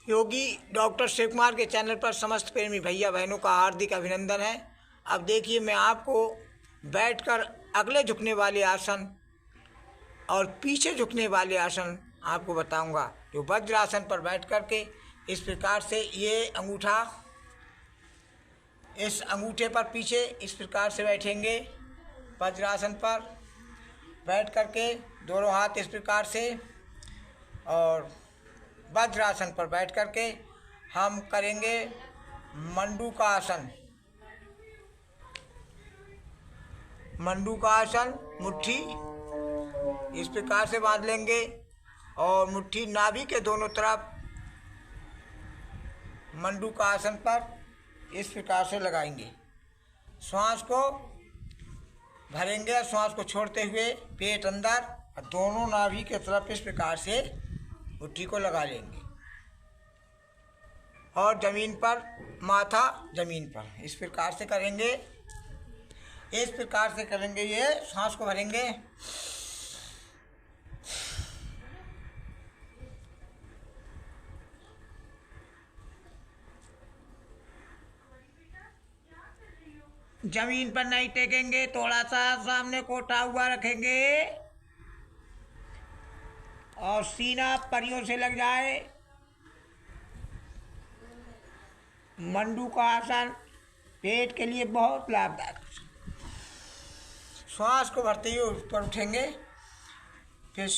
योगी doctor Shiv Kumar के channel पर समस्त प्रेमी भैया बहनों का हार्दिक अभिनंदन है। अब देखिए, मैं आपको बैठकर अगले झुकने वाले आसन और पीछे झुकने वाले आसन आपको बताऊंगा। जो वज्रासन पर बैठ कर के इस प्रकार से ये अंगूठा, इस अंगूठे पर पीछे इस प्रकार से बैठेंगे। वज्रासन पर बैठ कर के दोनों हाथ इस प्रकार से, और वज्रासन पर बैठ कर के हम करेंगे मंडूका आसन। मंडूका आसन, मुट्ठी इस प्रकार से बांध लेंगे और मुट्ठी नाभि के दोनों तरफ मंडूका आसन पर इस प्रकार से लगाएंगे। श्वास को भरेंगे, श्वास को छोड़ते हुए पेट अंदर और दोनों नाभि के तरफ इस प्रकार से मुट्ठी को लगा लेंगे और जमीन पर, माथा जमीन पर इस प्रकार से करेंगे। इस प्रकार से करेंगे, ये सांस को भरेंगे। जमीन पर नहीं टेकेंगे, थोड़ा सा सामने को उठा हुआ रखेंगे और सीना परियों से लग जाए। मंडूका आसन पेट के लिए बहुत लाभदायक। श्वास को भरते हुए ऊपर उठेंगे। फिर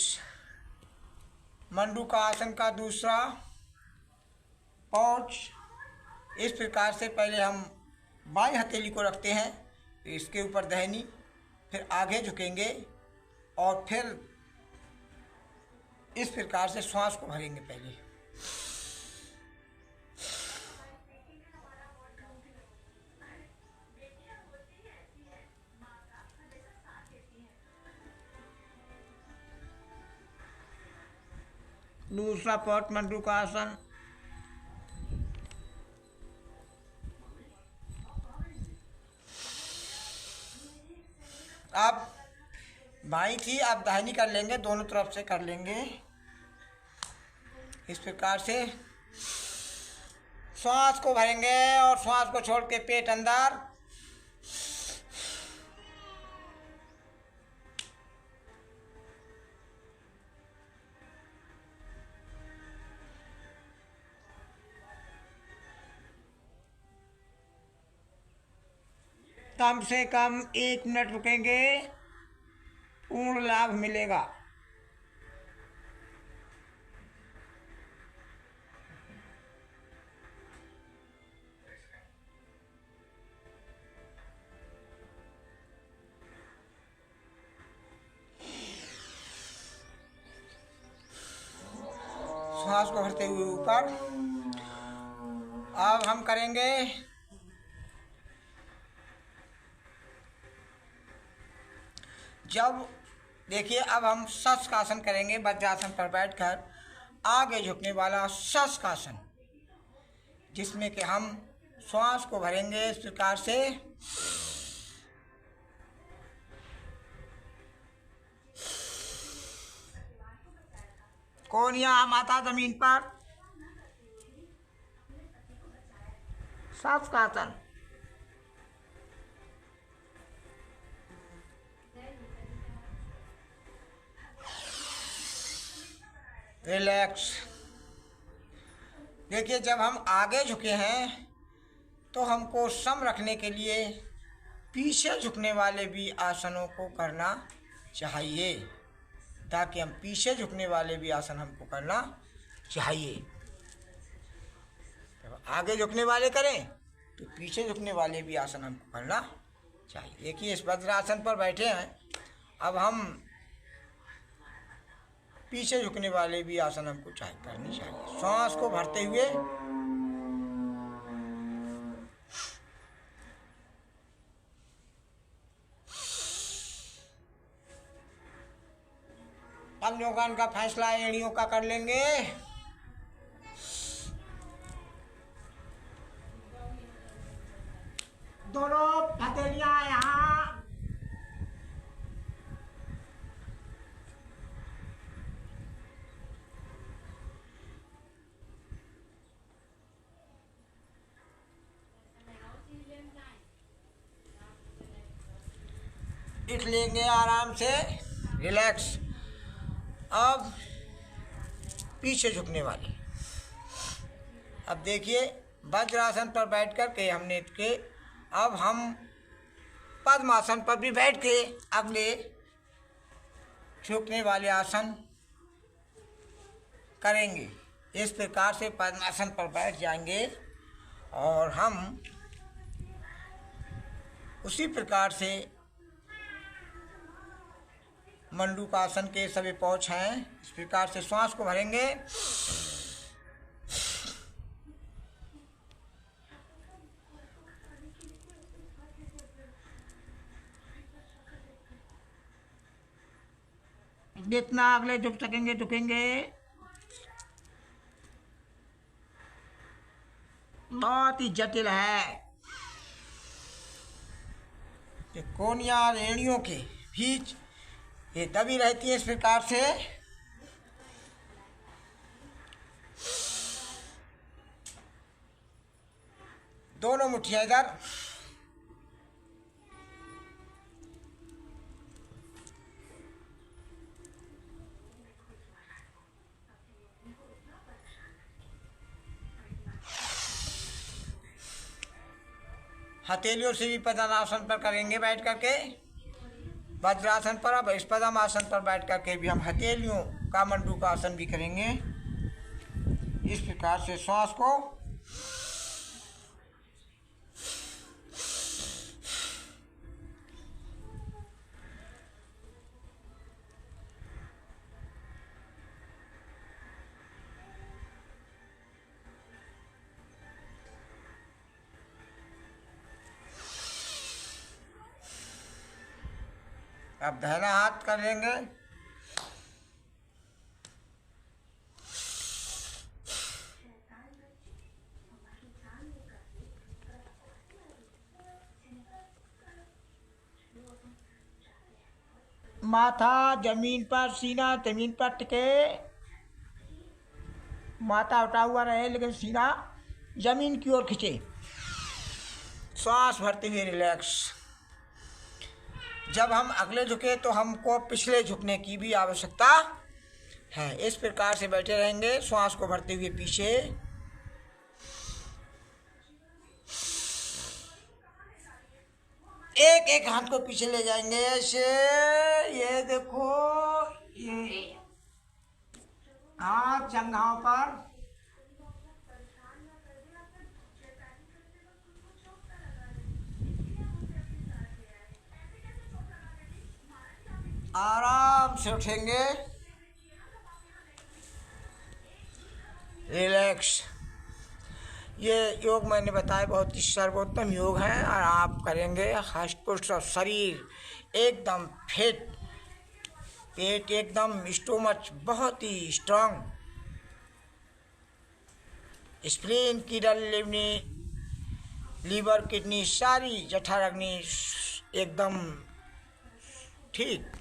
मंडूका आसन का दूसरा पौच इस प्रकार से, पहले हम बाएं हथेली को रखते हैं, इसके ऊपर दाहिनी, फिर आगे झुकेंगे और फिर इस प्रकार से श्वास को भरेंगे। पहले दूसरा पौट मंडूका आसन। अब बाईं थी, अब दाहिनी कर लेंगे, दोनों तरफ से कर लेंगे इस प्रकार से। श्वास को भरेंगे और श्वास को छोड़ के पेट अंदर, कम से कम 1 मिनट रुकेंगे, पूर्ण लाभ मिलेगा। श्वास को भरते हुए ऊपर। अब हम करेंगे जब देखिए, अब हम शस्कासन करेंगे। वज्रासन पर बैठकर आगे झुकने वाला शस्कासन, जिसमें कि हम श्वास को भरेंगे इस प्रकार से। कोहनियां माथा जमीन पर, शस्कासन। रिलैक्स। देखिए, जब हम आगे झुके हैं तो हमको सम रखने के लिए पीछे झुकने वाले भी आसनों को करना चाहिए, ताकि हम पीछे झुकने वाले भी आसन हमको करना चाहिए। जब आगे झुकने वाले करें तो पीछे झुकने वाले भी आसन हमको करना चाहिए। देखिए, इस वज्रासन पर बैठे हैं, अब हम पीछे झुकने वाले भी आसन हमको करनी चाहिए। श्वास को भरते हुए पंजों का फैसला एड़ियों का कर लेंगे। दोनों हथेलियां यहाँ, इट लेंगे आराम से, रिलैक्स। अब पीछे झुकने वाली। अब देखिए वज्रासन पर बैठ कर के हमने के, अब हम पद्मासन पर भी बैठ के अगले झुकने वाले आसन करेंगे। इस प्रकार से पद्मासन पर बैठ जाएंगे और हम उसी प्रकार से मंडूकासन के सभी पौच हैं, इस प्रकार से श्वास को भरेंगे। जितना अगले झुक सकेंगे झुकेंगे। बहुत ही जटिल है। ये कोनिया रेणियों के बीच ये दबी रहती है इस प्रकार से। दोनों मुट्ठियां इधर, हथेलियों से भी पद्मासन पर करेंगे बैठ करके। वज्रासन पर, अब इस पद्मासन पर बैठ करके भी हम हथेलियों का मंडूकासन भी करेंगे। इस प्रकार से श्वास को अब दाहिना हाथ कर लेंगे। माथा जमीन पर, सीना जमीन पर टिके, माथा उठा हुआ रहे लेकिन सीना जमीन की ओर खींचे। श्वास भरते हुए रिलैक्स। जब हम अगले झुके तो हमको पिछले झुकने की भी आवश्यकता है। इस प्रकार से बैठे रहेंगे श्वास को भरते हुए पीछे। एक एक हाथ को पीछे ले जाएंगे ऐसे। ये देखो, ये हाथ जंघाओं पर, आराम से उठेंगे, रिलैक्स। ये योग मैंने बताया बहुत ही सर्वोत्तम योग है और आप करेंगे हष्ट-पुष्ट और शरीर एकदम फिट, पेट एकदम, स्टोमच बहुत ही स्ट्रांग, स्प्लीन, कीडल, लीवर, किडनी सारी जठराग्नि एकदम ठीक।